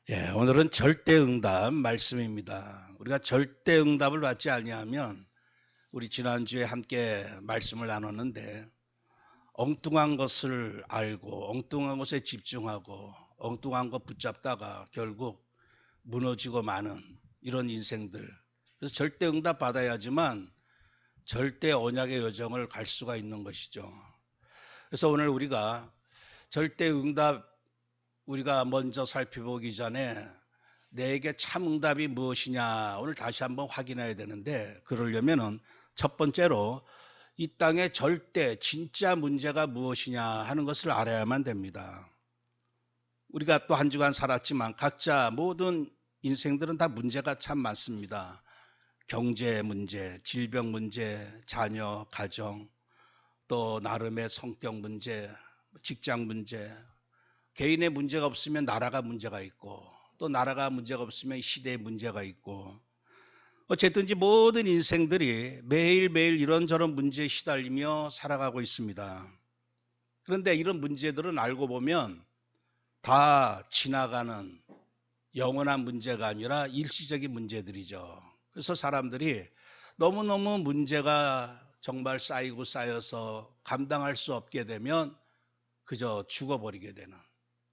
오늘은 절대응답 말씀입니다. 우리가 절대응답을 받지 아니하면 우리 지난주에 함께 말씀을 나눴는데 엉뚱한 것을 알고 엉뚱한 것에 집중하고 엉뚱한 것 붙잡다가 결국 무너지고 마는 이런 인생들. 그래서 절대응답 받아야지만 절대 언약의 여정을 갈 수가 있는 것이죠. 그래서 오늘 우리가 절대응답 우리가 먼저 살펴보기 전에 내게 참 응답이 무엇이냐 오늘 다시 한번 확인해야 되는데, 그러려면은 첫 번째로 이 땅의 절대 진짜 문제가 무엇이냐 하는 것을 알아야만 됩니다. 우리가 또 한 주간 살았지만 각자 모든 인생들은 다 문제가 참 많습니다. 경제 문제, 질병 문제, 자녀, 가정, 또 나름의 성격 문제, 직장 문제, 개인의 문제가 없으면 나라가 문제가 있고, 또 나라가 문제가 없으면 시대의 문제가 있고, 어쨌든지 모든 인생들이 매일매일 이런저런 문제에 시달리며 살아가고 있습니다. 그런데 이런 문제들은 알고 보면 다 지나가는 영원한 문제가 아니라 일시적인 문제들이죠. 그래서 사람들이 너무너무 문제가 정말 쌓이고 쌓여서 감당할 수 없게 되면 그저 죽어버리게 되는,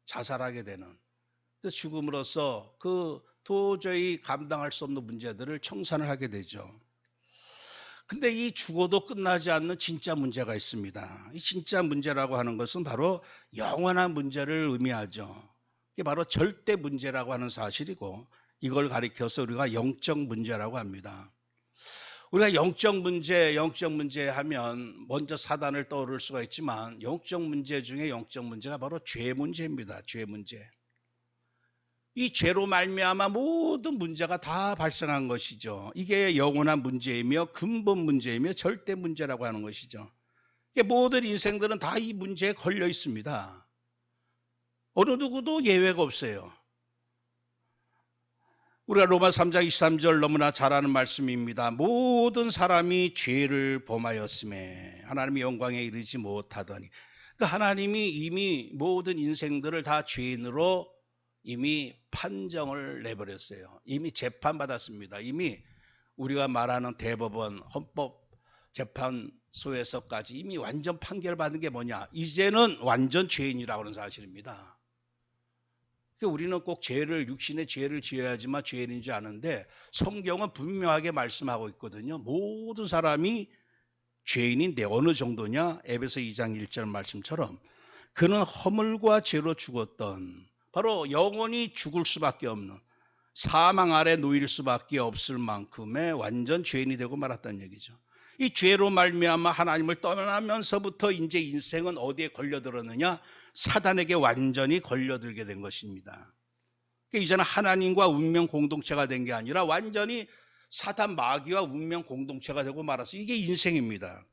자살하게 되는, 죽음으로써 그 도저히 감당할 수 없는 문제들을 청산을 하게 되죠. 근데 이 죽어도 끝나지 않는 진짜 문제가 있습니다. 이 진짜 문제라고 하는 것은 바로 영원한 문제를 의미하죠. 이게 바로 절대 문제라고 하는 사실이고, 이걸 가리켜서 우리가 영적 문제라고 합니다. 우리가 영적 문제 하면 먼저 사단을 떠오를 수가 있지만, 영적 문제 중에 영적 문제가 바로 죄 문제입니다. 죄 문제. 이 죄로 말미암아 모든 문제가 다 발생한 것이죠. 이게 영원한 문제이며 근본 문제이며 절대 문제라고 하는 것이죠. 모든 인생들은 다 이 문제에 걸려 있습니다. 어느 누구도 예외가 없어요. 우리가 로마 3장 23절 너무나 잘 아는 말씀입니다. 모든 사람이 죄를 범하였음에 하나님의 영광에 이르지 못하더니, 그러니까 하나님이 이미 모든 인생들을 다 죄인으로 이미 판정을 내버렸어요. 이미 재판받았습니다. 이미 우리가 말하는 대법원, 헌법재판소에서까지 이미 완전 판결받은 게 뭐냐? 이제는 완전 죄인이라고 하는 사실입니다. 우리는 꼭 육신의 죄를 지어야지만 죄인인 줄 아는데, 성경은 분명하게 말씀하고 있거든요. 모든 사람이 죄인인데 어느 정도냐? 에베소 2장 1절 말씀처럼 그는 허물과 죄로 죽었던, 바로 영원히 죽을 수밖에 없는, 사망 아래 놓일 수밖에 없을 만큼의 완전 죄인이 되고 말았다는 얘기죠. 이 죄로 말미암아 하나님을 떠나면서부터 이제 인생은 어디에 걸려들었느냐? 사단에게 완전히 걸려들게 된 것입니다. 이제는 하나님과 운명 공동체가 된 게 아니라 완전히 사단 마귀와 운명 공동체가 되고 말았어. 이게 인생입니다.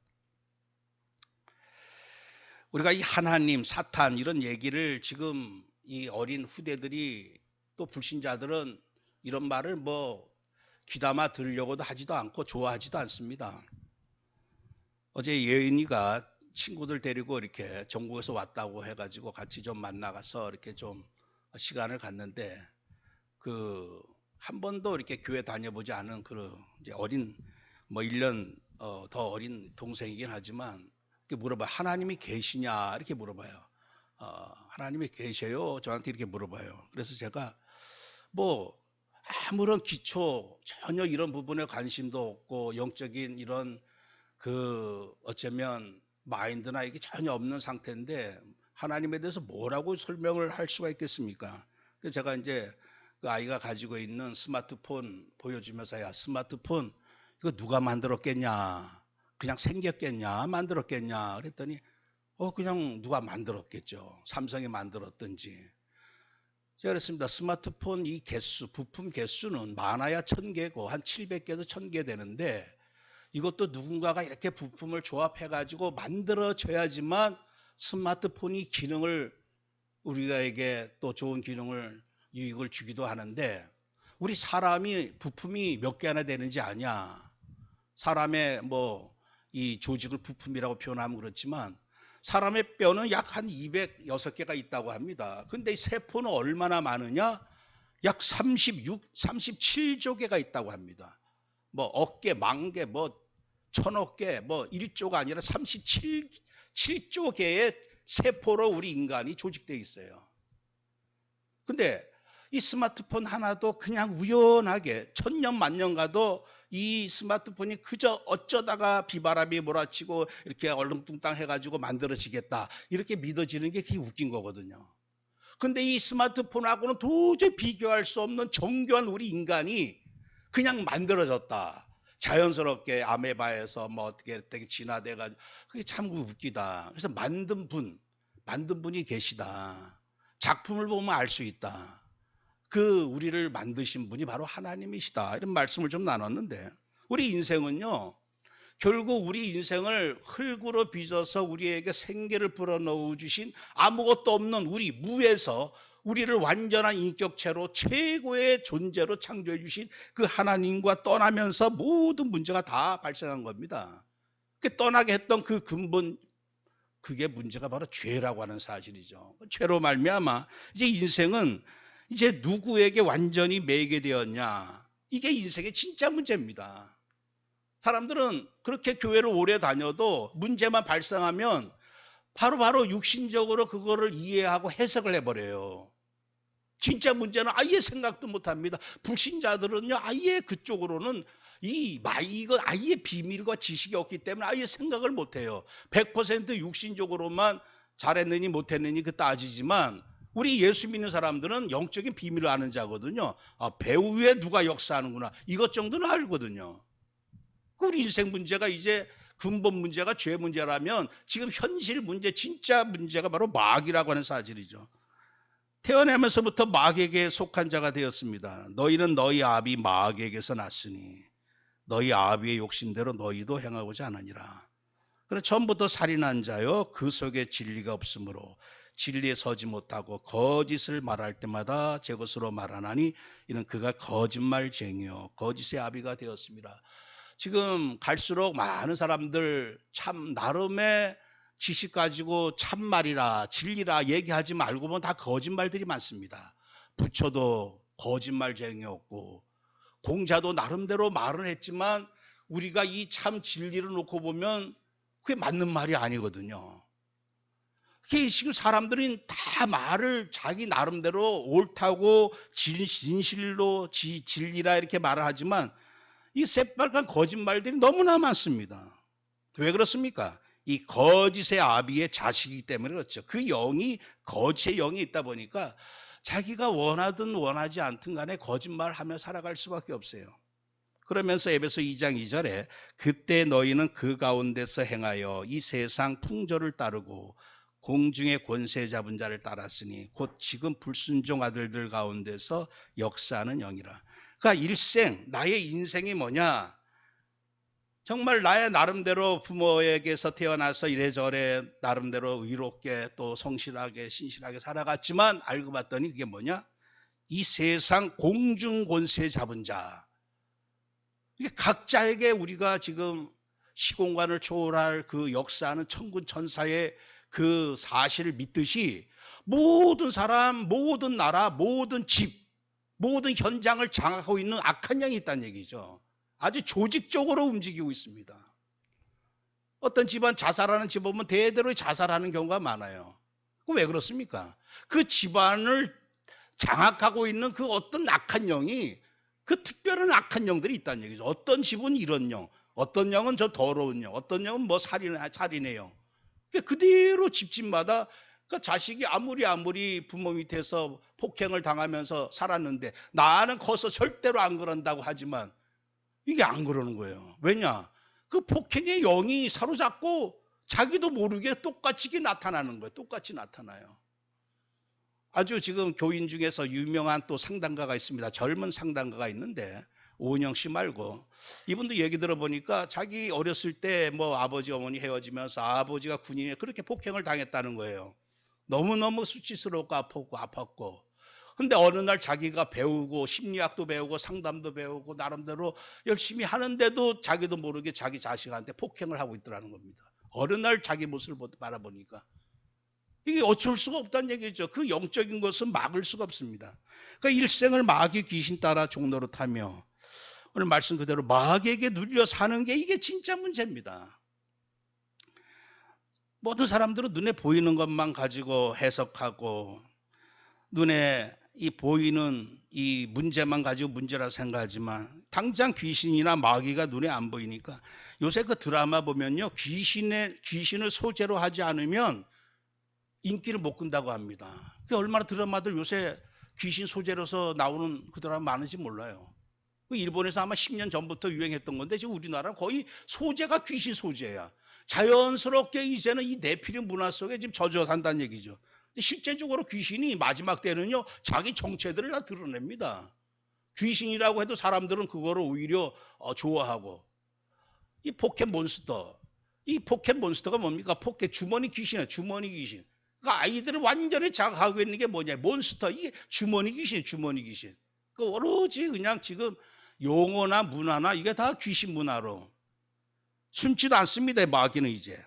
우리가 이 하나님, 사탄 이런 얘기를 지금 이 어린 후대들이, 또 불신자들은 이런 말을 귀담아 들으려고도 하지도 않고 좋아하지도 않습니다. 어제 예은이가 친구들 데리고 이렇게 전국에서 왔다고 해가지고 같이 좀 만나가서 이렇게 좀 시간을 갖는데, 한 번도 이렇게 교회 다녀보지 않은 이제 어린 1년 더 어린 동생이긴 하지만, 이렇게 물어봐요. 하나님이 계시냐? 이렇게 물어봐요. 하나님이 계셔요? 저한테 이렇게 물어봐요. 그래서 제가 아무런 기초 전혀 이런 부분에 관심도 없고 영적인 이런 어쩌면 마인드나 이게 전혀 없는 상태인데 하나님에 대해서 뭐라고 설명을 할 수가 있겠습니까? 그래서 제가 이제 그 아이가 가지고 있는 스마트폰 보여주면서, 야, 스마트폰 이거 누가 만들었겠냐? 그냥 생겼겠냐? 만들었겠냐? 그랬더니 그냥 누가 만들었겠죠. 삼성이 만들었든지. 제가 그랬습니다. 스마트폰 이 부품 개수는 많아야 1000개고 한 700개에서 1000개 되는데, 이것도 누군가가 이렇게 부품을 조합해가지고 만들어져야지만 스마트폰이 기능을, 우리가에게 또 좋은 기능을, 유익을 주기도 하는데, 우리 사람이 부품이 몇 개나 되는지 아냐? 사람의 이 조직을 부품이라고 표현하면 그렇지만, 사람의 뼈는 약 한 206개가 있다고 합니다. 근데 이 세포는 얼마나 많으냐? 약 37조 개가 있다고 합니다. 뭐 억개, 만개, 뭐 천억 개, 뭐 1조가 아니라 37조 개의 세포로 우리 인간이 조직되어 있어요. 근데 이 스마트폰 하나도 그냥 우연하게 천년 만년 가도 이 스마트폰이 그저 어쩌다가 비바람이 몰아치고 이렇게 얼렁뚱땅 해가지고 만들어지겠다 이렇게 믿어지는 게 그게 웃긴 거거든요. 근데 이 스마트폰하고는 도저히 비교할 수 없는 정교한 우리 인간이 그냥 만들어졌다. 자연스럽게 아메바에서 뭐 어떻게 되게 진화돼가지고 그게 참 웃기다. 그래서 만든 분이 계시다. 작품을 보면 알 수 있다. 그 우리를 만드신 분이 바로 하나님이시다. 이런 말씀을 좀 나눴는데 우리 인생은요. 결국 우리 인생을 흙으로 빚어서 우리에게 생계를 불어넣어 주신 아무것도 없는 우리 무에서 우리를 완전한 인격체로 최고의 존재로 창조해 주신 그 하나님과 떠나면서 모든 문제가 다 발생한 겁니다. 그 떠나게 했던 그 근본 그게 문제가 바로 죄라고 하는 사실이죠. 죄로 말미암아 이제 인생은 이제 누구에게 완전히 매게 되었냐. 이게 인생의 진짜 문제입니다. 사람들은 그렇게 교회를 오래 다녀도 문제만 발생하면 바로 육신적으로 그거를 이해하고 해석을 해버려요. 진짜 문제는 아예 생각도 못합니다. 불신자들은요 아예 그쪽으로는 이거 아예 비밀과 지식이 없기 때문에 아예 생각을 못해요. 100% 육신적으로만 잘했느니 못했느니 그 따지지만 우리 예수 믿는 사람들은 영적인 비밀을 아는 자거든요. 아, 배우 위에 누가 역사하는구나 이것 정도는 알거든요. 우리 인생 문제가 이제 근본 문제가 죄 문제라면 지금 현실 문제 진짜 문제가 바로 마귀라고 하는 사실이죠. 태어나면서부터 마귀에게 속한 자가 되었습니다. 너희는 너희 아비 마귀에게서 났으니 너희 아비의 욕심대로 너희도 행하고자 하느니라. 그래 처음부터 살인한 자요 그 속에 진리가 없으므로 진리에 서지 못하고 거짓을 말할 때마다 제 것으로 말하나니 이는 그가 거짓말쟁이요 거짓의 아비가 되었습니다. 지금 갈수록 많은 사람들 참 나름의 지식 가지고 참말이라 진리라 얘기하지 말고 보면 다 거짓말들이 많습니다. 부처도 거짓말쟁이였고 공자도 나름대로 말은 했지만 우리가 이 참 진리를 놓고 보면 그게 맞는 말이 아니거든요. 지금 사람들이 다 말을 자기 나름대로 옳다고 진실로 진리라 이렇게 말을 하지만 이 새빨간 거짓말들이 너무나 많습니다. 왜 그렇습니까? 이 거짓의 아비의 자식이기 때문에 그렇죠. 그 영이 거짓의 영이 있다 보니까 자기가 원하든 원하지 않든 간에 거짓말을 하며 살아갈 수밖에 없어요. 그러면서 에베소 2장 2절에 그때 너희는 그 가운데서 행하여 이 세상 풍조를 따르고 공중의 권세 잡은 자를 따랐으니 곧 지금 불순종 아들들 가운데서 역사하는 영이라. 그러니까 일생 나의 인생이 뭐냐? 정말 나의 나름대로 부모에게서 태어나서 이래저래 나름대로 의롭게 또 성실하게 신실하게 살아갔지만 알고 봤더니 그게 뭐냐? 이 세상 공중 권세 잡은 자. 이게 각자에게 우리가 지금 시공간을 초월할 그 역사하는 천군 천사의 그 사실을 믿듯이 모든 사람, 모든 나라, 모든 집, 모든 현장을 장악하고 있는 악한 영이 있다는 얘기죠. 아주 조직적으로 움직이고 있습니다. 어떤 집안 자살하는 집 보면 대대로 자살하는 경우가 많아요. 왜 그렇습니까? 그 집안을 장악하고 있는 그 어떤 악한 영이 그 특별한 악한 영들이 있다는 얘기죠. 어떤 집은 이런 영, 어떤 영은 저 더러운 영, 어떤 영은 뭐 살인의 영. 그대로 집집마다 그 자식이 아무리 부모 밑에서 폭행을 당하면서 살았는데 나는 커서 절대로 안 그런다고 하지만 이게 안 그러는 거예요. 왜냐? 그 폭행의 영이 사로잡고 자기도 모르게 똑같이 나타나는 거예요. 똑같이 나타나요. 아주 지금 교인 중에서 유명한 또 상담가가 있습니다. 젊은 상담가가 있는데 오은영 씨 말고 이분도 얘기 들어보니까 자기 어렸을 때 뭐 아버지 어머니 헤어지면서 아버지가 군인에 그렇게 폭행을 당했다는 거예요. 너무너무 수치스럽고 아팠고 근데 어느 날 자기가 배우고 심리학도 배우고 상담도 배우고 나름대로 열심히 하는데도 자기도 모르게 자기 자식한테 폭행을 하고 있더라는 겁니다. 어느 날 자기 모습을 바라보니까 이게 어쩔 수가 없다는 얘기죠. 그 영적인 것은 막을 수가 없습니다. 그러니까 일생을 마귀 귀신 따라 종노릇하며 오늘 말씀 그대로 마귀에게 눌려 사는 게 이게 진짜 문제입니다. 모든 사람들은 눈에 보이는 것만 가지고 해석하고 눈에 이 보이는 이 문제만 가지고 문제라 생각하지만 당장 귀신이나 마귀가 눈에 안 보이니까 요새 그 드라마 보면요, 귀신을 소재로 하지 않으면 인기를 못 끈다고 합니다. 얼마나 드라마들 요새 귀신 소재로서 나오는 그 드라마 많은지 몰라요. 일본에서 아마 10년 전부터 유행했던 건데 지금 우리나라는 거의 소재가 귀신 소재야. 자연스럽게 이제는 이 내피리 문화 속에 지금 젖어 산다는 얘기죠. 실제적으로 귀신이 마지막 때는요, 자기 정체들을 다 드러냅니다. 귀신이라고 해도 사람들은 그거를 오히려 좋아하고. 이 포켓몬스터. 이 포켓몬스터가 뭡니까? 주머니 귀신이야, 주머니 귀신. 그러니까 아이들을 완전히 자극하고 있는 게 뭐냐? 몬스터. 이게 주머니 귀신, 주머니 귀신. 그 오로지 그냥 지금 용어나 문화나 이게 다 귀신 문화로. 숨지도 않습니다, 마귀는 이제.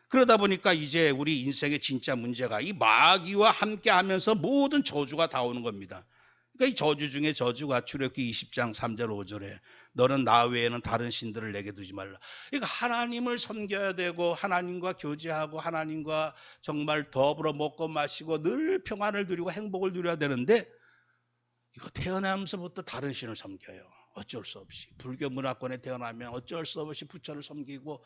그러다 보니까 이제 우리 인생의 진짜 문제가 이 마귀와 함께 하면서 모든 저주가 다 오는 겁니다. 그러니까 이 저주 중에 저주가 출애굽기 20장 3절 5절에 너는 나 외에는 다른 신들을 내게 두지 말라. 그러니까 하나님을 섬겨야 되고 하나님과 교제하고 하나님과 정말 더불어 먹고 마시고 늘 평안을 누리고 행복을 누려야 되는데 이거 태어나면서부터 다른 신을 섬겨요. 어쩔 수 없이. 불교 문화권에 태어나면 어쩔 수 없이 부처를 섬기고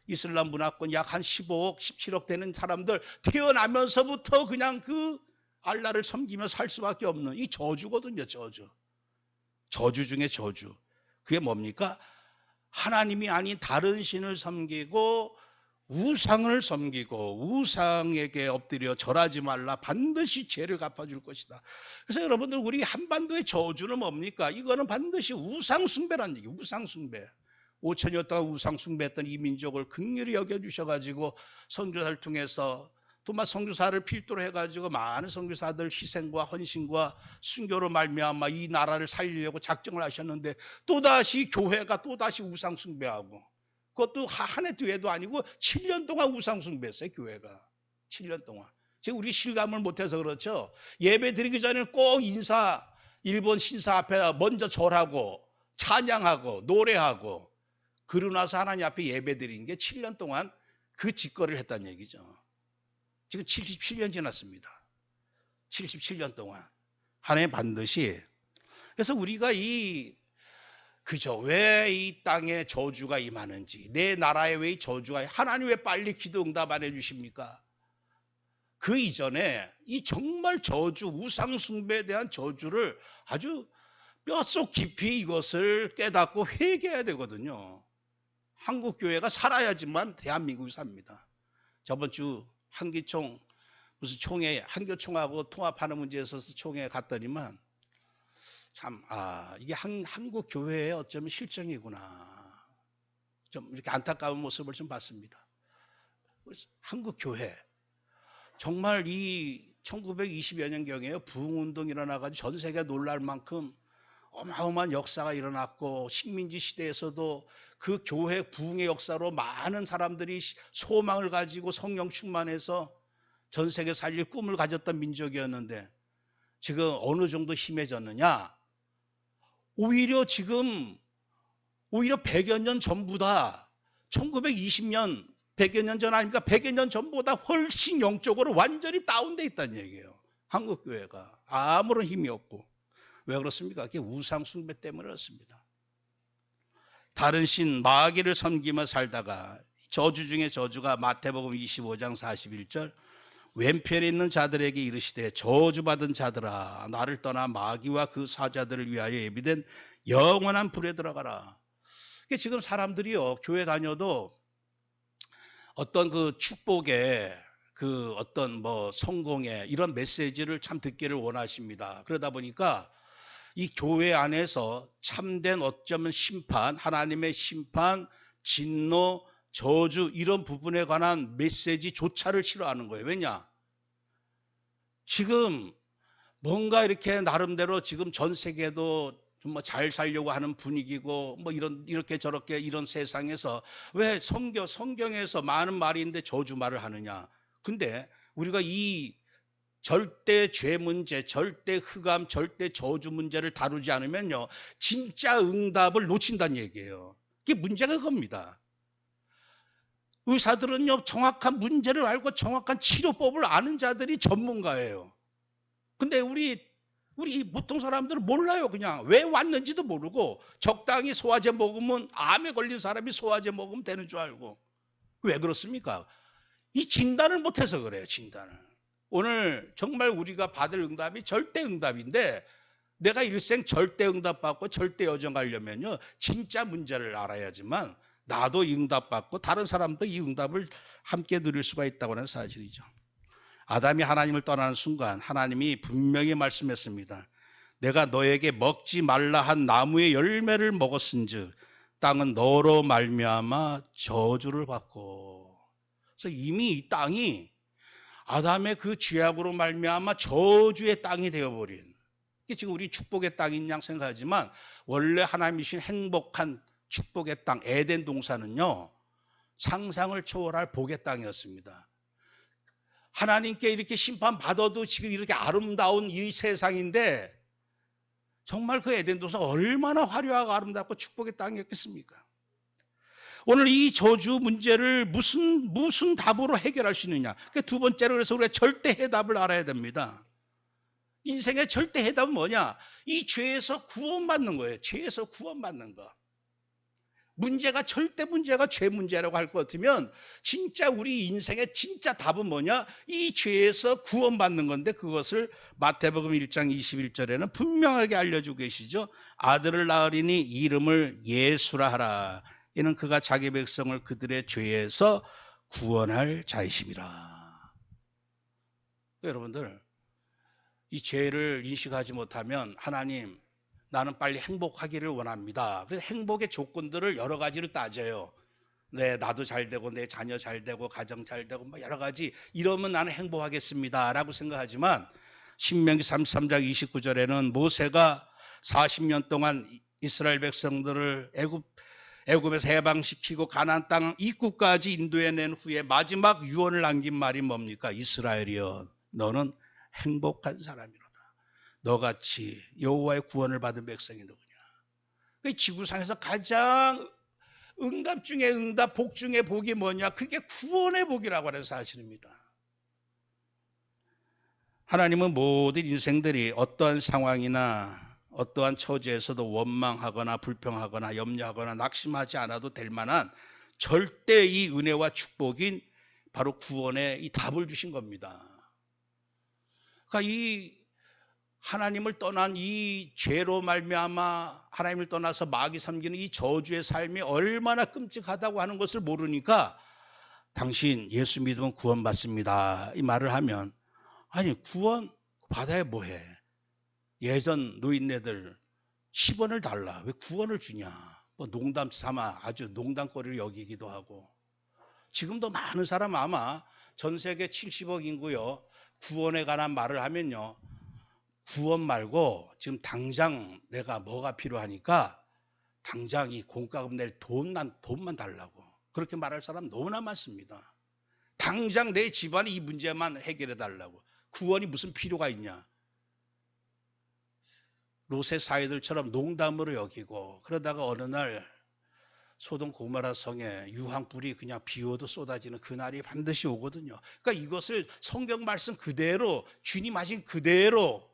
이슬람 문화권 약 한 15억, 17억 되는 사람들 태어나면서부터 그냥 그 알라를 섬기며 살 수밖에 없는 이 저주거든요, 저주. 저주 중에 저주. 그게 뭡니까? 하나님이 아닌 다른 신을 섬기고 우상을 섬기고 우상에게 엎드려 절하지 말라. 반드시 죄를 갚아줄 것이다. 그래서 여러분들 우리 한반도의 저주는 뭡니까? 이거는 반드시 우상 숭배라는 얘기예요. 우상 숭배. 5천여 동안 우상 숭배했던 이 민족을 긍휼히 여겨주셔가지고 선교사를 통해서 또 선교사를 필두로 해가지고 많은 선교사들 희생과 헌신과 순교로 말미암아 이 나라를 살리려고 작정을 하셨는데 또다시 교회가 또다시 우상 숭배하고 그것도 한 해 두 해도 아니고 7년 동안 우상 숭배했어요, 교회가. 7년 동안. 지금 우리 실감을 못해서 그렇죠. 예배 드리기 전에는 꼭 일본 신사 앞에 먼저 절하고 찬양하고 노래하고 그러고 나서 하나님 앞에 예배 드린 게 7년 동안 그 짓거리를 했다는 얘기죠. 지금 77년 지났습니다. 77년 동안. 하나님 반드시. 그래서 우리가 그죠. 왜 이 땅에 저주가 임하는지, 내 나라에 왜 이 저주가, 하나님 왜 빨리 기도 응답 안 해주십니까? 그 이전에 이 정말 저주, 우상숭배에 대한 저주를 아주 뼛속 깊이 이것을 깨닫고 회개해야 되거든요. 한국교회가 살아야지만 대한민국이 삽니다. 저번 주 한기총, 무슨 총회, 한교총하고 통합하는 문제에 있어서 총회에 갔더니만 참, 이게 한국 교회의 어쩌면 실정이구나. 좀 이렇게 안타까운 모습을 좀 봤습니다. 한국 교회. 정말 이 1920여 년경에요. 부흥운동이 일어나가지고 전 세계가 놀랄 만큼 어마어마한 역사가 일어났고 식민지 시대에서도 그 교회 부흥의 역사로 많은 사람들이 소망을 가지고 성령 충만해서 전 세계 살릴 꿈을 가졌던 민족이었는데 지금 어느 정도 힘해졌느냐? 오히려 100여 년 전보다 1920년 100여 년 전 아닙니까? 100여 년 전보다 훨씬 영적으로 완전히 다운돼 있다는 얘기예요. 한국교회가 아무런 힘이 없고. 왜 그렇습니까? 그게 우상 숭배 때문에 그렇습니다. 다른 신 마귀를 섬기며 살다가 저주 중에 저주가 마태복음 25장 41절 왼편에 있는 자들에게 이르시되 저주받은 자들아 나를 떠나 마귀와 그 사자들을 위하여 예비된 영원한 불에 들어가라. 지금 사람들이요 교회 다녀도 어떤 그 축복에 그 어떤 성공에 이런 메시지를 참 듣기를 원하십니다. 그러다 보니까 이 교회 안에서 참된 어쩌면 심판, 하나님의 심판, 진노, 저주 이런 부분에 관한 메시지조차를 싫어하는 거예요. 왜냐? 지금 뭔가 이렇게 나름대로 지금 전 세계도 좀 잘 살려고 하는 분위기고 이렇게 저렇게 이런 세상에서 왜 성경에서 많은 말이 있는데 저주 말을 하느냐? 근데 우리가 이 절대 죄 문제, 절대 흑암, 절대 저주 문제를 다루지 않으면요, 진짜 응답을 놓친다는 얘기예요. 이게 문제가 그겁니다. 의사들은요, 정확한 문제를 알고 정확한 치료법을 아는 자들이 전문가예요. 근데 우리 보통 사람들은 몰라요. 그냥 왜 왔는지도 모르고 적당히 소화제 먹으면, 암에 걸린 사람이 소화제 먹으면 되는 줄 알고. 왜 그렇습니까? 이 진단을 못해서 그래요. 진단을. 오늘 정말 우리가 받을 응답이 절대 응답인데, 내가 일생 절대 응답 받고 절대 여정 가려면요, 진짜 문제를 알아야지만 나도 이 응답 받고 다른 사람도 이 응답을 함께 누릴 수가 있다고 하는 사실이죠. 아담이 하나님을 떠나는 순간 하나님이 분명히 말씀했습니다. 내가 너에게 먹지 말라 한 나무의 열매를 먹었은즉 땅은 너로 말미암아 저주를 받고. 그래서 이미 이 땅이 아담의 그 죄악으로 말미암아 저주의 땅이 되어버린, 이게 지금 우리 축복의 땅인 양 생각하지만 원래 하나님이신 행복한 축복의 땅 에덴 동산은요, 상상을 초월할 복의 땅이었습니다. 하나님께 이렇게 심판받아도 지금 이렇게 아름다운 이 세상인데, 정말 그 에덴 동산 얼마나 화려하고 아름답고 축복의 땅이었겠습니까? 오늘 이 저주 문제를 무슨 답으로 해결할 수 있느냐? 두 번째로, 그래서 우리가 절대 해답을 알아야 됩니다. 인생의 절대 해답은 뭐냐? 이 죄에서 구원받는 거예요. 죄에서 구원받는 거. 문제가 절대 문제가 죄 문제라고 할 것 같으면 진짜 우리 인생의 진짜 답은 뭐냐? 이 죄에서 구원받는 건데, 그것을 마태복음 1장 21절에는 분명하게 알려주고 계시죠. 아들을 낳으리니 이름을 예수라 하라. 이는 그가 자기 백성을 그들의 죄에서 구원할 자이심이라. 여러분들, 이 죄를 인식하지 못하면 하나님, 나는 빨리 행복하기를 원합니다. 그래서 행복의 조건들을 여러 가지로 따져요. 네, 나도 잘 되고 내 자녀 잘 되고 가정 잘 되고 뭐 여러 가지, 이러면 나는 행복하겠습니다 라고 생각하지만, 신명기 33장 29절에는 모세가 40년 동안 이스라엘 백성들을 애굽에서 해방시키고 가나안 땅 입구까지 인도해낸 후에 마지막 유언을 남긴 말이 뭡니까? 이스라엘이여, 너는 행복한 사람이로다. 너같이 여호와의 구원을 받은 백성이 누구냐? 그 지구상에서 가장 응답 중에 응답, 복 중에 복이 뭐냐? 그게 구원의 복이라고 하는 사실입니다. 하나님은 모든 인생들이 어떠한 상황이나 어떠한 처지에서도 원망하거나 불평하거나 염려하거나 낙심하지 않아도 될 만한 절대의 은혜와 축복인 바로 구원의 이 답을 주신 겁니다. 그러니까 이 하나님을 떠난 이 죄로 말미암아 하나님을 떠나서 마귀 섬기는 이 저주의 삶이 얼마나 끔찍하다고 하는 것을 모르니까, 당신 예수 믿으면 구원받습니다 이 말을 하면, 아니 구원 받아야 뭐해? 예전 노인네들 10원을 달라, 왜 구원을 주냐? 뭐 농담 삼아 아주 농담거리를 여기기도 하고. 지금도 많은 사람 아마 전 세계 70억 인구요, 구원에 관한 말을 하면요, 구원 말고 지금 당장 내가 뭐가 필요하니까 당장 이 공과금 낼 돈만 달라고, 그렇게 말할 사람 너무나 많습니다. 당장 내 집안의 이 문제만 해결해 달라고. 구원이 무슨 필요가 있냐? 롯의 사이들처럼 농담으로 여기고, 그러다가 어느 날 소돔 고모라 성에 유황불이 그냥 비워도 쏟아지는 그날이 반드시 오거든요. 그러니까 이것을 성경 말씀 그대로, 주님 하신 그대로,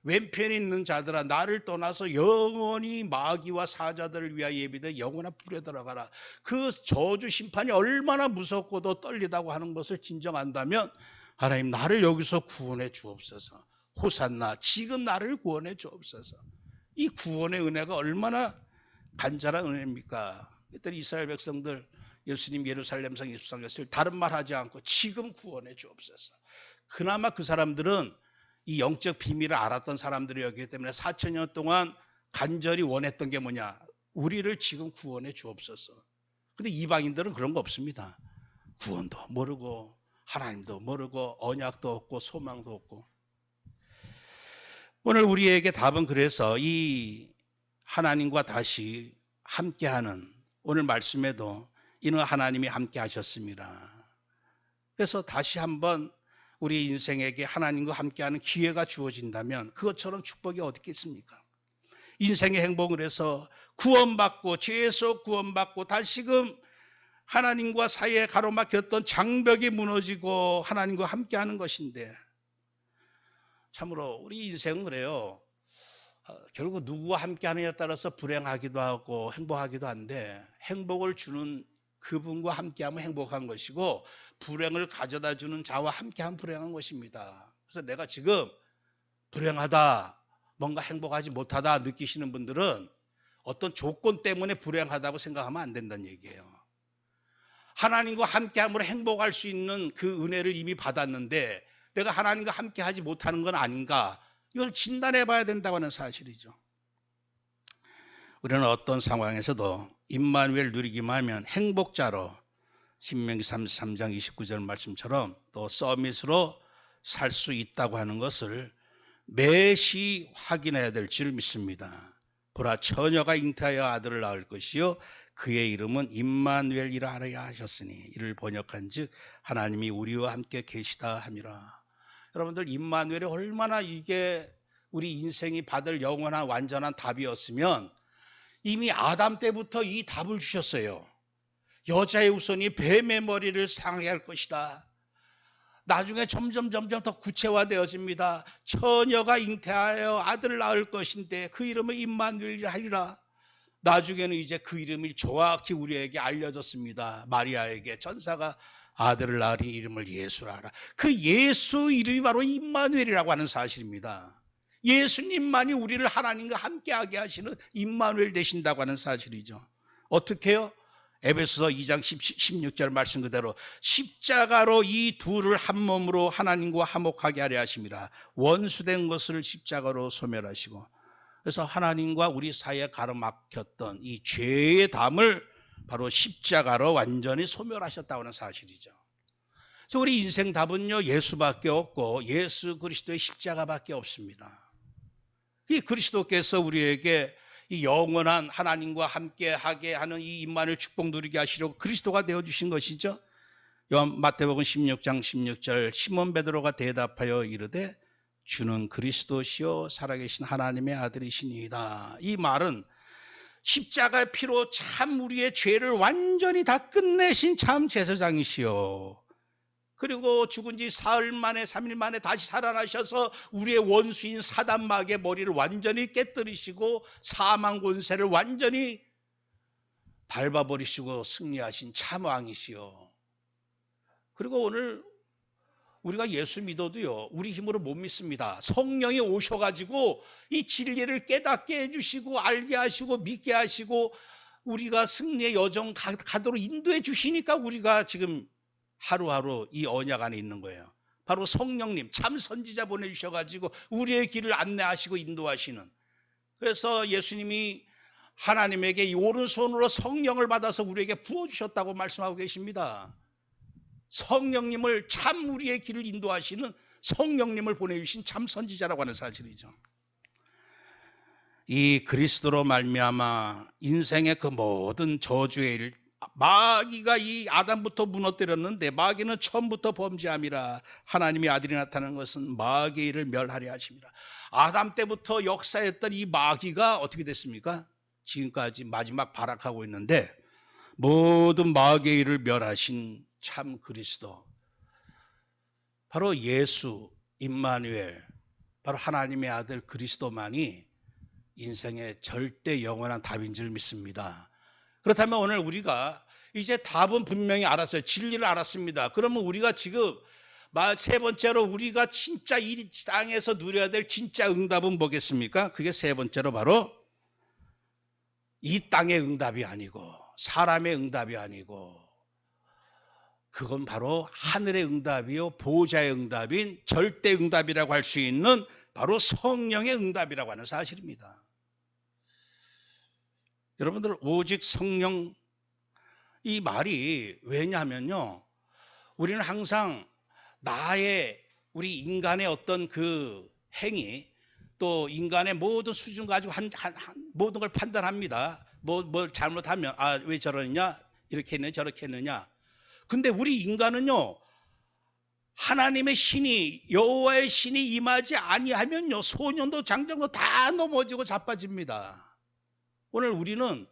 왼편에 있는 자들아 나를 떠나서 영원히 마귀와 사자들을 위하여 예비된 영원한 불에 들어가라. 그 저주 심판이 얼마나 무섭고도 떨리다고 하는 것을 진정 안다면, 하나님 나를 여기서 구원해 주옵소서. 호산나, 지금 나를 구원해 주옵소서. 이 구원의 은혜가 얼마나 간절한 은혜입니까? 그랬더니 이스라엘 백성들, 예수님 예루살렘성 예수상에서 다른 말 하지 않고 지금 구원해 주옵소서. 그나마 그 사람들은 이 영적 비밀을 알았던 사람들이었기 때문에 4000년 동안 간절히 원했던 게 뭐냐? 우리를 지금 구원해 주옵소서. 근데 이방인들은 그런 거 없습니다. 구원도 모르고 하나님도 모르고 언약도 없고 소망도 없고. 오늘 우리에게 답은 그래서 이 하나님과 다시 함께하는, 오늘 말씀에도 이는 하나님이 함께 하셨습니다. 그래서 다시 한번 우리 인생에게 하나님과 함께하는 기회가 주어진다면 그것처럼 축복이 어디 있겠습니까? 인생의 행복을 해서 구원받고 죄에서 구원받고 다시금 하나님과 사이에 가로막혔던 장벽이 무너지고 하나님과 함께하는 것인데, 참으로 우리 인생은 그래요. 결국 누구와 함께하느냐에 따라서 불행하기도 하고 행복하기도 한데, 행복을 주는 그분과 함께하면 행복한 것이고 불행을 가져다 주는 자와 함께하면 불행한 것입니다. 그래서 내가 지금 불행하다, 뭔가 행복하지 못하다 느끼시는 분들은 어떤 조건 때문에 불행하다고 생각하면 안 된다는 얘기예요. 하나님과 함께함으로 행복할 수 있는 그 은혜를 이미 받았는데 내가 하나님과 함께하지 못하는 건 아닌가, 이걸 진단해 봐야 된다고 하는 사실이죠. 우리는 어떤 상황에서도 임마누엘 누리기만 하면 행복자로, 신명기 33장 29절 말씀처럼 또 서밋으로 살 수 있다고 하는 것을 매시 확인해야 될 줄 믿습니다. 보라, 처녀가 잉태하여 아들을 낳을 것이요 그의 이름은 임마누엘이라 하려 하셨으니, 이를 번역한즉 하나님이 우리와 함께 계시다 함이라. 여러분들, 임마누엘이 얼마나 이게 우리 인생이 받을 영원한 완전한 답이었으면 이미 아담 때부터 이 답을 주셨어요. 여자의 후손이 뱀의 머리를 상하게 할 것이다. 나중에 점점 더 구체화되어집니다. 처녀가 잉태하여 아들을 낳을 것인데 그 이름을 임마누엘이라 하리라. 나중에는 이제 그 이름이 정확히 우리에게 알려졌습니다. 마리아에게 천사가 아들을 낳으니 이름을 예수라 하라. 그 예수 이름이 바로 임마누엘이라고 하는 사실입니다. 예수님만이 우리를 하나님과 함께하게 하시는 임마누엘 되신다고 하는 사실이죠. 어떻게 해요? 에베소서 2장 16절 말씀 그대로 십자가로 이 둘을 한 몸으로 하나님과 화목하게 하려 하심이라. 원수된 것을 십자가로 소멸하시고, 그래서 하나님과 우리 사이에 가로막혔던 이 죄의 담을 바로 십자가로 완전히 소멸하셨다고 하는 사실이죠. 그래서 우리 인생 답은요, 예수밖에 없고 예수 그리스도의 십자가밖에 없습니다. 이 그리스도께서 우리에게 이 영원한 하나님과 함께하게 하는 이 임마누엘 축복 누리게 하시려고 그리스도가 되어주신 것이죠. 마태복음 16장 16절 시몬 베드로가 대답하여 이르되 주는 그리스도시요 살아계신 하나님의 아들이시니이다. 이 말은 십자가의 피로 참 우리의 죄를 완전히 다 끝내신 참 제사장이시요, 그리고 죽은 지 사흘 만에 3일 만에 다시 살아나셔서 우리의 원수인 사단마귀의 머리를 완전히 깨뜨리시고 사망 권세를 완전히 밟아버리시고 승리하신 참 왕이시요. 그리고 오늘 우리가 예수 믿어도요, 우리 힘으로 못 믿습니다. 성령이 오셔가지고 이 진리를 깨닫게 해주시고 알게 하시고 믿게 하시고 우리가 승리의 여정 가도록 인도해 주시니까 우리가 지금 하루하루 이 언약 안에 있는 거예요. 바로 성령님, 참 선지자 보내주셔가지고 우리의 길을 안내하시고 인도하시는. 그래서 예수님이 하나님에게 이 오른손으로 성령을 받아서 우리에게 부어주셨다고 말씀하고 계십니다. 성령님을, 참 우리의 길을 인도하시는 성령님을 보내주신 참 선지자라고 하는 사실이죠. 이 그리스도로 말미암아 인생의 그 모든 저주의 일, 마귀가 이 아담부터 무너뜨렸는데 마귀는 처음부터 범죄함이라. 하나님의 아들이 나타나는 것은 마귀의 일을 멸하려 하심이라. 아담 때부터 역사했던 이 마귀가 어떻게 됐습니까? 지금까지 마지막 발악하고 있는데 모든 마귀의 일을 멸하신 참 그리스도, 바로 예수 임마누엘, 바로 하나님의 아들 그리스도만이 인생의 절대 영원한 답인 줄 믿습니다. 그렇다면 오늘 우리가 이제 답은 분명히 알았어요. 진리를 알았습니다. 그러면 우리가 지금 세 번째로 우리가 진짜 이 땅에서 누려야 될 진짜 응답은 뭐겠습니까? 그게 세 번째로 바로 이 땅의 응답이 아니고 사람의 응답이 아니고 그건 바로 하늘의 응답이요 보호자의 응답인 절대 응답이라고 할 수 있는 바로 성령의 응답이라고 하는 사실입니다. 여러분들, 오직 성령, 이 말이 왜냐하면요, 우리는 항상 우리 인간의 어떤 그 행위, 또 인간의 모든 수준 가지고 모든 걸 판단합니다. 뭘 잘못하면 왜 저러느냐, 이렇게 했느냐 저렇게 했느냐. 근데 우리 인간은요, 하나님의 신이 여호와의 신이 임하지 아니하면요 소년도 장정도 다 넘어지고 자빠집니다. 오늘 우리는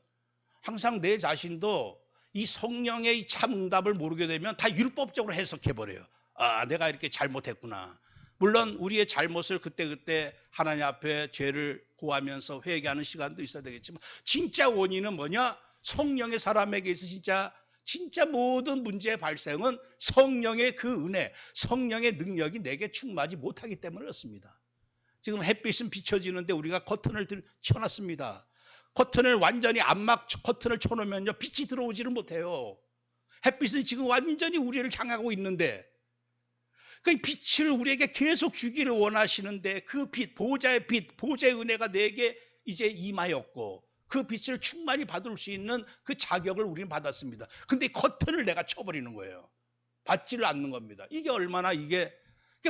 항상 내 자신도 이 성령의 이 참 응답을 모르게 되면 다 율법적으로 해석해 버려요. 아, 내가 이렇게 잘못했구나. 물론 우리의 잘못을 그때그때 하나님 앞에 죄를 고하면서 회개하는 시간도 있어야 되겠지만 진짜 원인은 뭐냐? 성령의 사람에게 있어 진짜 모든 문제의 발생은 성령의 그 은혜, 성령의 능력이 내게 충만하지 못하기 때문에 그렇습니다. 지금 햇빛은 비춰지는데 우리가 커튼을 쳐놨습니다. 커튼을 완전히 암막 커튼을 쳐놓으면요 빛이 들어오지를 못해요. 햇빛은 지금 완전히 우리를 향하고 있는데 그 빛을 우리에게 계속 주기를 원하시는데 그 빛, 보호자의 빛, 보호자의 은혜가 내게 이제 임하였고 그 빛을 충만히 받을 수 있는 그 자격을 우리는 받았습니다. 근데 커튼을 내가 쳐버리는 거예요. 받지를 않는 겁니다. 이게 얼마나 이게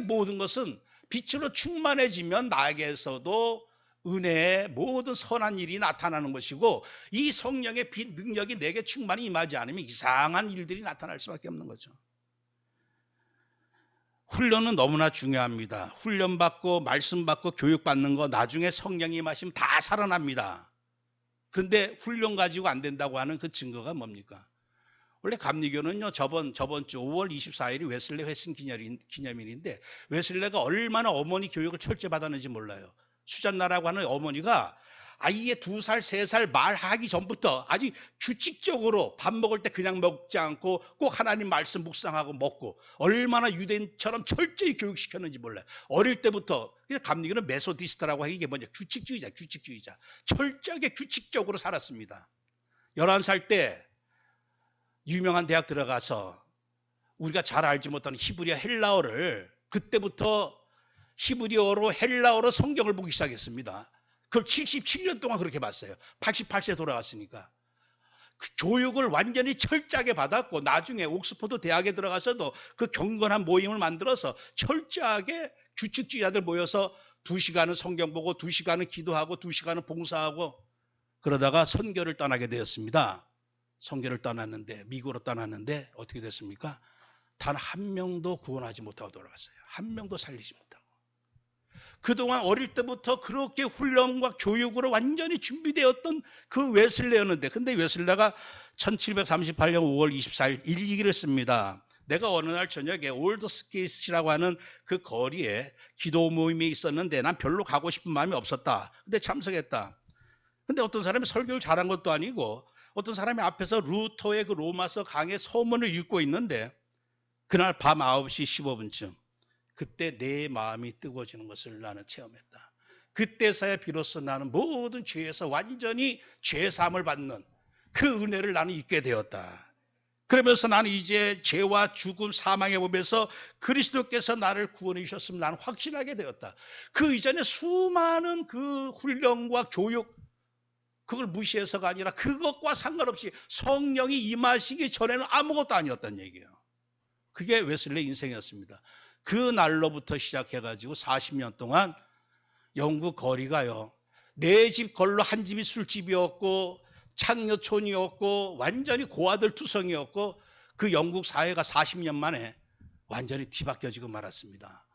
모든 것은 빛으로 충만해지면 나에게서도 은혜의 모든 선한 일이 나타나는 것이고 이 성령의 빛 능력이 내게 충만히 임하지 않으면 이상한 일들이 나타날 수밖에 없는 거죠. 훈련은 너무나 중요합니다. 훈련받고 말씀받고 교육받는 거 나중에 성령이 임하시면 다 살아납니다. 그런데 훈련 가지고 안 된다고 하는 그 증거가 뭡니까? 원래 감리교는요 저번 주 5월 24일이 웨슬레 회심 기념일인데 웨슬레가 얼마나 어머니 교육을 철저히 받았는지 몰라요. 수잔나라고 하는 어머니가 아이의 2살, 3살 말하기 전부터 아주 규칙적으로 밥 먹을 때 그냥 먹지 않고 꼭 하나님 말씀 묵상하고 먹고 얼마나 유대인처럼 철저히 교육시켰는지 몰라요. 어릴 때부터 감리교는 메소디스트라고 하기 이게 뭐냐 규칙주의자. 철저하게 규칙적으로 살았습니다. 11살 때 유명한 대학 들어가서 우리가 잘 알지 못하는 히브리어 헬라어를 그때부터 히브리어로 헬라어로 성경을 보기 시작했습니다. 그걸 77년 동안 그렇게 봤어요. 88세 돌아갔으니까. 그 교육을 완전히 철저하게 받았고 나중에 옥스퍼드 대학에 들어가서도 그 경건한 모임을 만들어서 철저하게 규칙주의자들 모여서 2시간은 성경 보고 2시간은 기도하고 2시간은 봉사하고 그러다가 선교를 떠나게 되었습니다. 선교를 떠났는데 미국으로 떠났는데 어떻게 됐습니까? 단 한 명도 구원하지 못하고 돌아갔어요. 한 명도 살리지 못하고. 그동안 어릴 때부터 그렇게 훈련과 교육으로 완전히 준비되었던 그 웨슬레였는데 근데 웨슬레가 1738년 5월 24일 일기를 씁니다. 내가 어느 날 저녁에 올드스케이스라고 하는 그 거리에 기도 모임이 있었는데 난 별로 가고 싶은 마음이 없었다. 근데 참석했다. 근데 어떤 사람이 설교를 잘한 것도 아니고 어떤 사람이 앞에서 루터의 그 로마서 강의 서문을 읽고 있는데 그날 밤 9시 15분쯤 그때 내 마음이 뜨거워지는 것을 나는 체험했다. 그때서야 비로소 나는 모든 죄에서 완전히 죄사함을 받는 그 은혜를 나는 잊게 되었다. 그러면서 나는 이제 죄와 죽음, 사망의 법에서 그리스도께서 나를 구원해 주셨음을 나는 확신하게 되었다. 그 이전에 수많은 그 훈련과 교육 그걸 무시해서가 아니라 그것과 상관없이 성령이 임하시기 전에는 아무것도 아니었다는 얘기예요. 그게 웨슬레 인생이었습니다. 그 날로부터 시작해가지고 40년 동안 영국 거리가요. 내 집 걸로 한 집이 술집이었고 창녀촌이었고 완전히 고아들 투성이었고 그 영국 사회가 40년 만에 완전히 뒤바뀌어지고 말았습니다.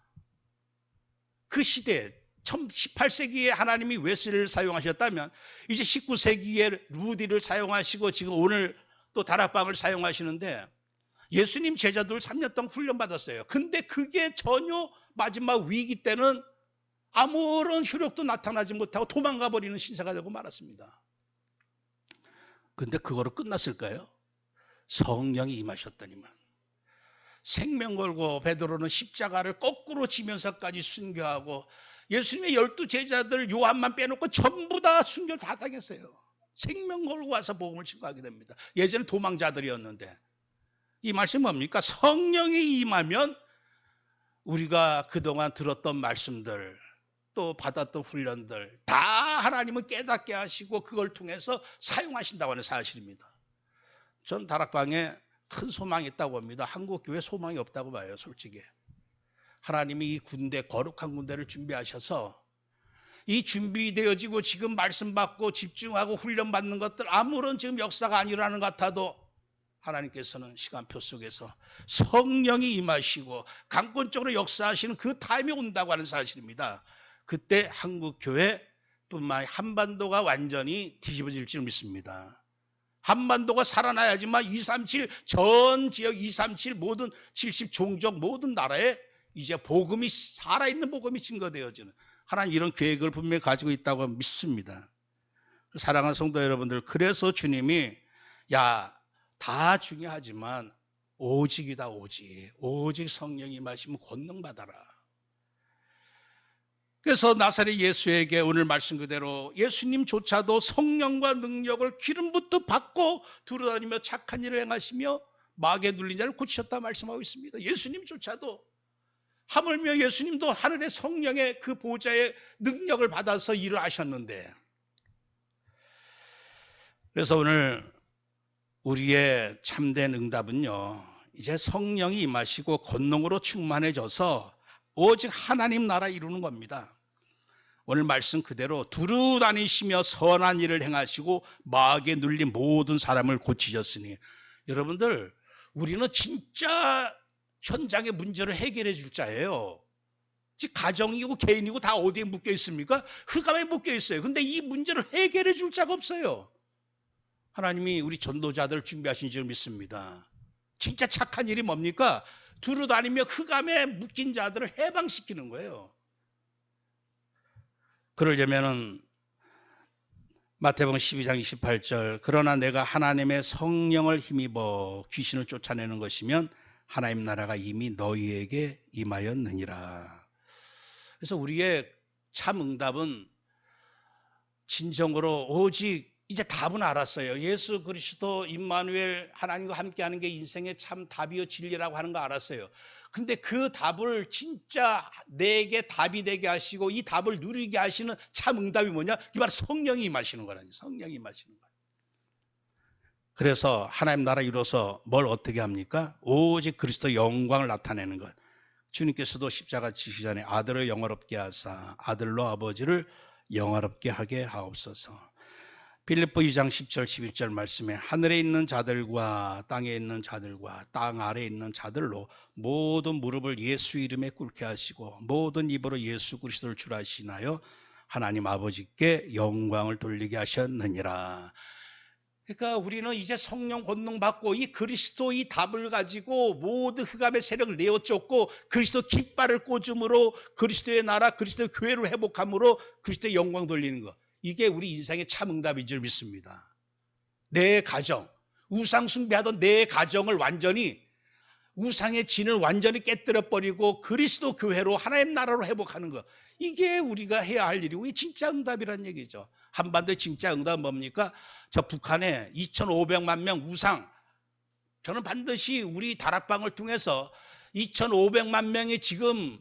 그 시대에 18세기에 하나님이 웨슬리를 사용하셨다면 이제 19세기에 루디를 사용하시고 지금 오늘 또 다락방을 사용하시는데 예수님 제자들 3년 동안 훈련받았어요. 근데 그게 전혀 마지막 위기 때는 아무런 효력도 나타나지 못하고 도망가 버리는 신세가 되고 말았습니다. 근데 그거로 끝났을까요? 성령이 임하셨더니만 생명 걸고 베드로는 십자가를 거꾸로 지면서까지 순교하고 예수님의 12제자들 요한만 빼놓고 전부 다 순교 다 당했어요. 생명 걸고 와서 복음을 증거하게 됩니다. 예전에 도망자들이었는데 이 말씀이 뭡니까? 성령이 임하면 우리가 그동안 들었던 말씀들 또 받았던 훈련들 다 하나님은 깨닫게 하시고 그걸 통해서 사용하신다고 하는 사실입니다. 전 다락방에 큰 소망이 있다고 봅니다. 한국교회 소망이 없다고 봐요. 솔직히. 하나님이 이 군대 거룩한 군대를 준비하셔서 이 준비되어지고 지금 말씀 받고 집중하고 훈련받는 것들 아무런 지금 역사가 안 일어나는 것 같아도 하나님께서는 시간표 속에서 성령이 임하시고 강권적으로 역사하시는 그 타임이 온다고 하는 사실입니다. 그때 한국교회뿐만 아니라 한반도가 완전히 뒤집어질 줄 믿습니다. 한반도가 살아나야지만 237 전 지역 237 모든 70 종족 모든 나라에 이제 복음이 살아있는 복음이 증거되어지는 하나님 이런 계획을 분명히 가지고 있다고 믿습니다. 사랑하는 성도 여러분들, 그래서 주님이 다 중요하지만 오직이다. 오직 성령이 임하시면 권능 받아라. 그래서 나사렛 예수에게 오늘 말씀 그대로 예수님조차도 성령과 능력을 기름부터 받고 두루다니며 착한 일을 행하시며 마귀에 눌린 자를 고치셨다 말씀하고 있습니다. 예수님조차도, 하물며 예수님도 하늘의 성령의 그 보좌의 능력을 받아서 일을 하셨는데, 그래서 오늘 우리의 참된 응답은요, 이제 성령이 임하시고 권능으로 충만해져서 오직 하나님 나라 이루는 겁니다. 오늘 말씀 그대로 두루 다니시며 선한 일을 행하시고 마귀에 눌린 모든 사람을 고치셨으니, 여러분들, 우리는 진짜 현장의 문제를 해결해 줄 자예요. 즉 가정이고 개인이고 다 어디에 묶여 있습니까? 흑암에 묶여 있어요. 근데 이 문제를 해결해 줄 자가 없어요. 하나님이 우리 전도자들 준비하신 줄 믿습니다. 진짜 착한 일이 뭡니까? 두루 다니며 흑암에 묶인 자들을 해방시키는 거예요. 그러려면은 마태복음 12장 28절, 그러나 내가 하나님의 성령을 힘입어 귀신을 쫓아내는 것이면 하나님 나라가 이미 너희에게 임하였느니라. 그래서 우리의 참 응답은 진정으로 오직 이제 답은 알았어요. 예수 그리스도 임마누엘 하나님과 함께하는 게 인생의 참 답이요 진리라고 하는 거 알았어요. 근데 그 답을 진짜 내게 답이 되게 하시고 이 답을 누리게 하시는 참 응답이 뭐냐? 그게 바로 성령이 임하시는 거라니. 성령이 임하시는 거예요. 그래서 하나님 나라 이루어서 뭘 어떻게 합니까? 오직 그리스도 영광을 나타내는 것. 주님께서도 십자가 지시기 전에 아들을 영화롭게 하사 아들로 아버지를 영화롭게 하게 하옵소서. 빌립보 2장 10절 11절 말씀에 하늘에 있는 자들과 땅에 있는 자들과 땅 아래에 있는 자들로 모든 무릎을 예수 이름에 꿇게 하시고 모든 입으로 예수 그리스도를 주라시나요 하나님 아버지께 영광을 돌리게 하셨느니라. 그러니까 우리는 이제 성령 권능 받고 이 그리스도 이 답을 가지고 모든 흑암의 세력을 내어쫓고 그리스도 깃발을 꽂음으로 그리스도의 나라 그리스도의 교회를 회복함으로 그리스도의 영광 돌리는 것. 이게 우리 인생의 참 응답인 줄 믿습니다. 내 가정, 우상 숭배하던 내 가정을 완전히 우상의 진을 완전히 깨뜨려버리고 그리스도 교회로 하나님 나라로 회복하는 것. 이게 우리가 해야 할 일이고 이게 진짜 응답이란 얘기죠. 한반도의 진짜 응답은 뭡니까? 저 북한에 2,500만 명 우상, 저는 반드시 우리 다락방을 통해서 2,500만 명이 지금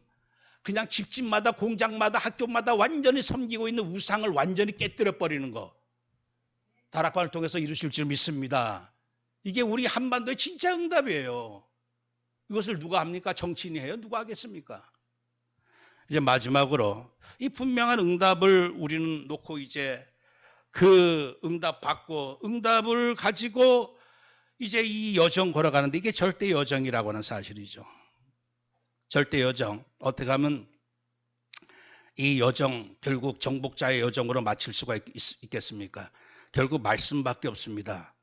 그냥 집집마다 공장마다 학교마다 완전히 섬기고 있는 우상을 완전히 깨뜨려버리는 거 다락방을 통해서 이루실 줄 믿습니다. 이게 우리 한반도의 진짜 응답이에요. 이것을 누가 합니까? 정치인이 해요? 누가 하겠습니까? 이제 마지막으로 이 분명한 응답을 우리는 놓고 이제 그 응답 받고 응답을 가지고 이제 이 여정 걸어가는데 이게 절대 여정이라고 하는 사실이죠. 절대 여정. 어떻게 하면 이 여정 결국 정복자의 여정으로 마칠 수가 있겠습니까? 결국 말씀밖에 없습니다.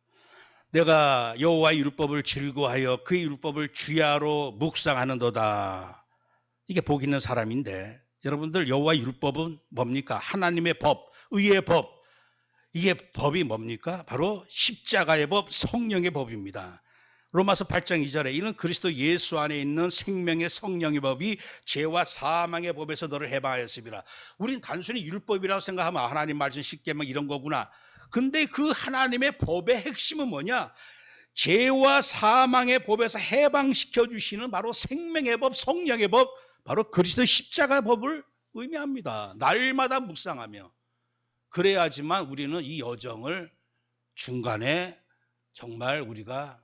내가 여호와의 율법을 즐거워하여 그의 율법을 주야로 묵상하는도다. 이게 복 있는 사람인데 여러분들 여호와의 율법은 뭡니까? 하나님의 법, 의의 법. 이게 법이 뭡니까? 바로 십자가의 법, 성령의 법입니다. 로마서 8장 2절에 이는 그리스도 예수 안에 있는 생명의 성령의 법이 죄와 사망의 법에서 너를 해방하였습니다. 우린 단순히 율법이라고 생각하면 하나님 말씀 십계명 이런 거구나. 근데 그 하나님의 법의 핵심은 뭐냐? 죄와 사망의 법에서 해방시켜 주시는 바로 생명의 법, 성령의 법, 바로 그리스도 십자가 법을 의미합니다. 날마다 묵상하며. 그래야지만 우리는 이 여정을 중간에 정말 우리가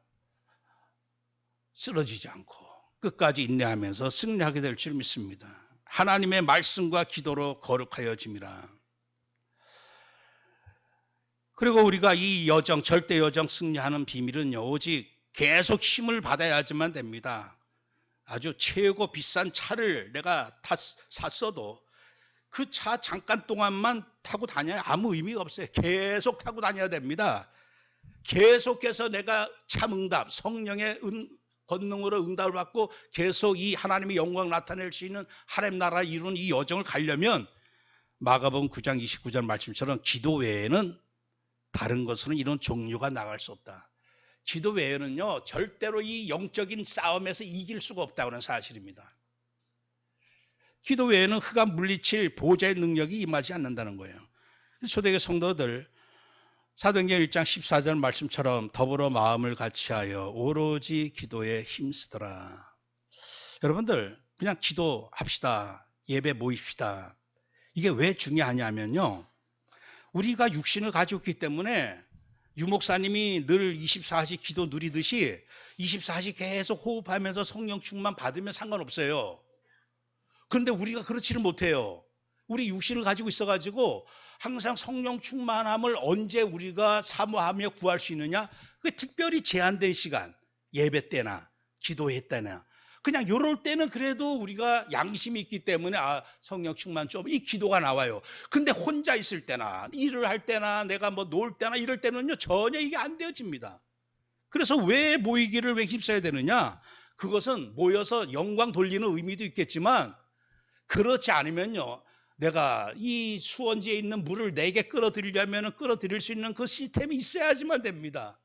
쓰러지지 않고 끝까지 인내하면서 승리하게 될 줄 믿습니다. 하나님의 말씀과 기도로 거룩하여짐이라. 그리고 우리가 이 여정, 절대 여정 승리하는 비밀은요, 오직 계속 힘을 받아야지만 됩니다. 아주 최고 비싼 차를 내가 샀어도 그 차 잠깐 동안만 타고 다녀야 아무 의미가 없어요. 계속 타고 다녀야 됩니다. 계속해서 내가 참응답, 성령의 권능으로 응답을 받고 계속 이 하나님의 영광을 나타낼 수 있는 하나님 나라 이루는 이 여정을 가려면 마가복음 9장 29절 말씀처럼 기도 외에는 다른 것으로는 이런 종류가 나갈 수 없다. 기도 외에는요 절대로 이 영적인 싸움에서 이길 수가 없다는 고 사실입니다. 기도 외에는 흑암 물리칠 보좌의 능력이 임하지 않는다는 거예요. 초대교회 성도들 사도행전 1장 14절 말씀처럼 더불어 마음을 같이하여 오로지 기도에 힘쓰더라. 여러분들 그냥 기도합시다. 예배 모입시다. 이게 왜 중요하냐면요. 우리가 육신을 가지고 있기 때문에 유목사님이 늘 24시 기도 누리듯이 24시 계속 호흡하면서 성령 충만 받으면 상관없어요. 그런데 우리가 그렇지는 못해요. 우리 육신을 가지고 있어가지고 항상 성령 충만함을 언제 우리가 사모하며 구할 수 있느냐? 그게 특별히 제한된 시간, 예배 때나 기도회 때나 그냥 이럴 때는 그래도 우리가 양심이 있기 때문에 성령 충만 좀 이 기도가 나와요. 근데 혼자 있을 때나 일을 할 때나 내가 뭐 놀 때나 이럴 때는요 전혀 이게 안 되어집니다. 그래서 왜 모이기를 왜 힘써야 되느냐? 그것은 모여서 영광 돌리는 의미도 있겠지만 그렇지 않으면요. 내가 이 수원지에 있는 물을 내게 끌어들이려면 끌어들일 수 있는 그 시스템이 있어야지만 됩니다.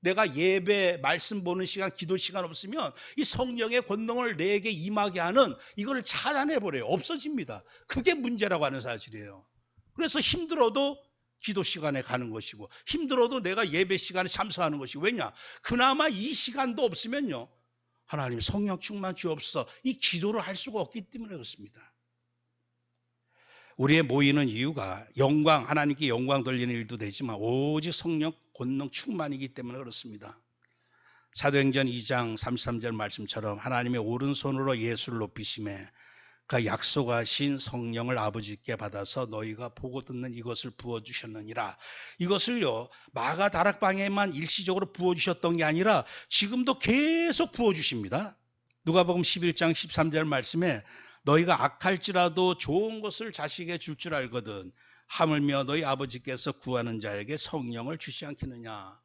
내가 예배, 말씀 보는 시간, 기도 시간 없으면 이 성령의 권능을 내게 임하게 하는 이걸 차단해버려요. 없어집니다. 그게 문제라고 하는 사실이에요. 그래서 힘들어도 기도 시간에 가는 것이고 힘들어도 내가 예배 시간에 참석하는 것이고 왜냐? 그나마 이 시간도 없으면요. 하나님 성령 충만 주옵소서 이 기도를 할 수가 없기 때문에 그렇습니다. 우리의 모이는 이유가 영광, 하나님께 영광 돌리는 일도 되지만 오직 성령 권능 충만이기 때문에 그렇습니다. 사도행전 2장 33절 말씀처럼 하나님의 오른손으로 예수를 높이심에 그 약속하신 성령을 아버지께 받아서 너희가 보고 듣는 이것을 부어주셨느니라. 이것을요 마가 다락방에만 일시적으로 부어주셨던 게 아니라 지금도 계속 부어주십니다. 누가복음 11장 13절 말씀에 너희가 악할지라도 좋은 것을 자식에게 줄 줄 알거든 하물며 너희 아버지께서 구하는 자에게 성령을 주시 않겠느냐.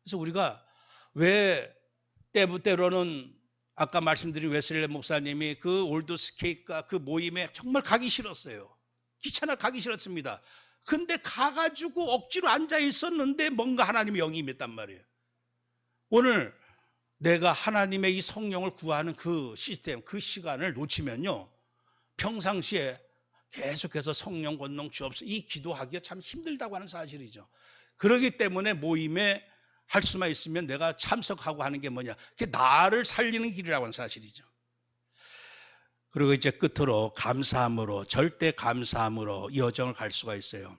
그래서 우리가 왜 때로는 아까 말씀드린 웨슬레 목사님이 그 올드스케이크가 그 모임에 정말 가기 싫었어요. 귀찮아 가기 싫었습니다. 근데 가가지고 억지로 앉아 있었는데 뭔가 하나님의 영이 임했단 말이에요. 오늘 내가 하나님의 이 성령을 구하는 그 시스템, 그 시간을 놓치면요. 평상시에 계속해서 성령 권능 주옵소서 이 기도하기가 참 힘들다고 하는 사실이죠. 그렇기 때문에 모임에 할 수만 있으면 내가 참석하고 하는 게 뭐냐. 그게 나를 살리는 길이라고 하는 사실이죠. 그리고 이제 끝으로 감사함으로 절대 감사함으로 이 여정을 갈 수가 있어요.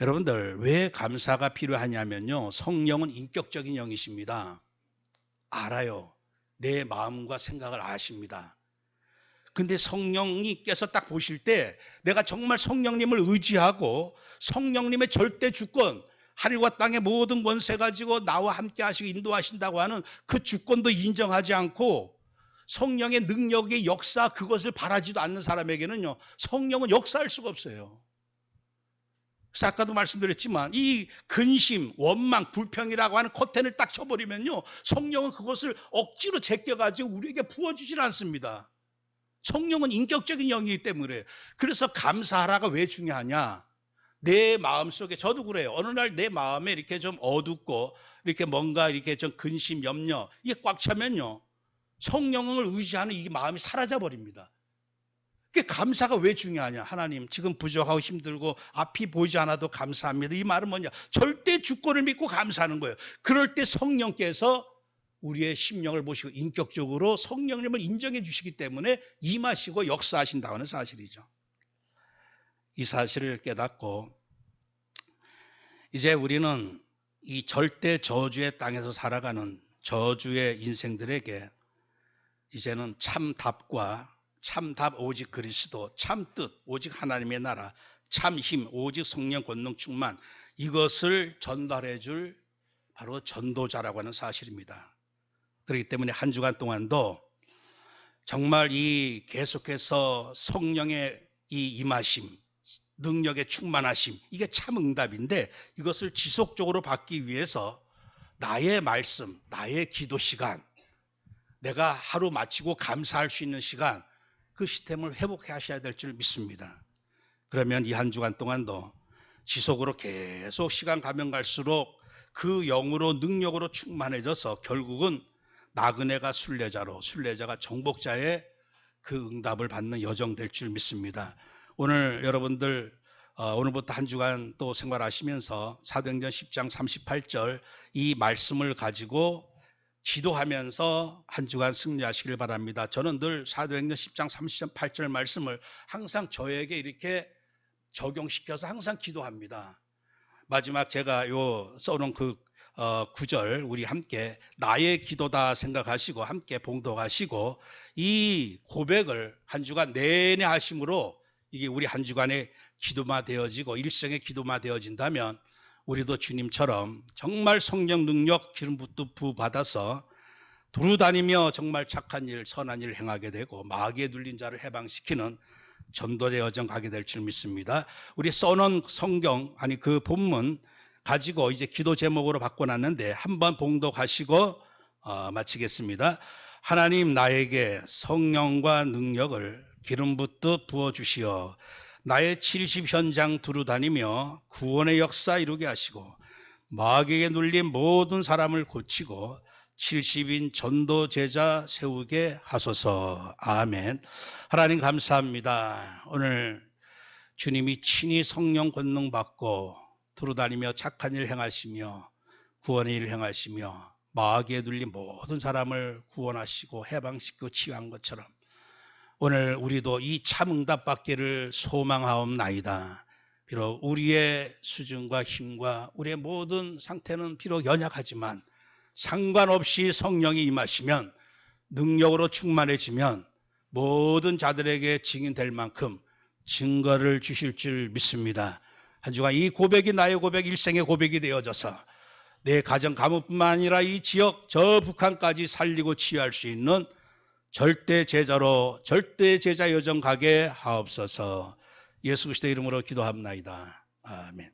여러분들 왜 감사가 필요하냐면요. 성령은 인격적인 영이십니다. 알아요. 내 마음과 생각을 아십니다. 근데 성령님께서 딱 보실 때 내가 정말 성령님을 의지하고 성령님의 절대 주권 하늘과 땅의 모든 권세 가지고 나와 함께 하시고 인도하신다고 하는 그 주권도 인정하지 않고 성령의 능력의 역사 그것을 바라지도 않는 사람에게는요. 성령은 역사할 수가 없어요. 그래서 아까도 말씀드렸지만 이 근심, 원망, 불평이라고 하는 커튼을 딱 쳐버리면요. 성령은 그것을 억지로 제껴가지고 우리에게 부어주질 않습니다. 성령은 인격적인 영이기 때문에 그래서 감사하라가 왜 중요하냐. 내 마음속에 저도 그래요. 어느 날 내 마음에 이렇게 좀 어둡고 이렇게 뭔가 이렇게 좀 근심, 염려 이게 꽉 차면요. 성령을 의지하는 이 마음이 사라져 버립니다. 그게 감사가 왜 중요하냐. 하나님 지금 부족하고 힘들고 앞이 보이지 않아도 감사합니다. 이 말은 뭐냐. 절대 주권을 믿고 감사하는 거예요. 그럴 때 성령께서 우리의 심령을 보시고 인격적으로 성령님을 인정해 주시기 때문에 임하시고 역사하신다는 사실이죠. 이 사실을 깨닫고 이제 우리는 이 절대 저주의 땅에서 살아가는 저주의 인생들에게 이제는 참답과 참답 오직 그리스도, 참뜻 오직 하나님의 나라, 참힘 오직 성령 권능 충만 이것을 전달해 줄 바로 전도자라고 하는 사실입니다. 그렇기 때문에 한 주간 동안도 정말 이 계속해서 성령의 이 임하심, 능력의 충만하심, 이게 참 응답인데 이것을 지속적으로 받기 위해서 나의 말씀, 나의 기도 시간, 내가 하루 마치고 감사할 수 있는 시간, 그 시스템을 회복해 하셔야 될 줄 믿습니다. 그러면 이 한 주간 동안도 지속으로 계속 시간 가면 갈수록 그 영으로 능력으로 충만해져서 결국은 나그네가 순례자로, 순례자가 정복자의 그 응답을 받는 여정 될 줄 믿습니다. 오늘 여러분들 오늘부터 한 주간 또 생활하시면서 사도행전 10장 38절 이 말씀을 가지고 기도하면서 한 주간 승리하시길 바랍니다. 저는 늘 사도행전 10장 38절 말씀을 항상 저에게 이렇게 적용시켜서 항상 기도합니다. 마지막 제가 요 써놓은 그 구절 우리 함께 나의 기도다 생각하시고 함께 봉독하시고 이 고백을 한 주간 내내 하심으로 이게 우리 한 주간의 기도마 되어지고 일생의 기도마 되어진다면 우리도 주님처럼 정말 성령 능력 기름 붓고 받아서 두루다니며 정말 착한 일 선한 일을 행하게 되고 마귀에 눌린 자를 해방시키는 전도의 여정 가게 될 줄 믿습니다. 우리 써놓은 성경 아니 그 본문 가지고 이제 기도 제목으로 바꿔놨는데 한번 봉독하시고 마치겠습니다. 하나님 나에게 성령과 능력을 기름 붓듯 부어주시어 나의 70 현장 두루다니며 구원의 역사 이루게 하시고 마귀에게 눌린 모든 사람을 고치고 70인 전도 제자 세우게 하소서. 아멘. 하나님 감사합니다. 오늘 주님이 친히 성령 권능 받고 두루다니며 착한 일 행하시며 구원의 일을 행하시며 마귀에 눌린 모든 사람을 구원하시고 해방시키고 치유한 것처럼 오늘 우리도 이 참 응답 받기를 소망하옵나이다. 비록 우리의 수준과 힘과 우리의 모든 상태는 비록 연약하지만 상관없이 성령이 임하시면 능력으로 충만해지면 모든 자들에게 증인될 만큼 증거를 주실 줄 믿습니다. 한 주간 이 고백이 나의 고백, 일생의 고백이 되어져서 내 가정 가문뿐만 아니라 이 지역 저 북한까지 살리고 치유할 수 있는 절대 제자로 절대 제자 여정 가게 하옵소서. 예수 그리스도의 이름으로 기도합나이다. 아멘.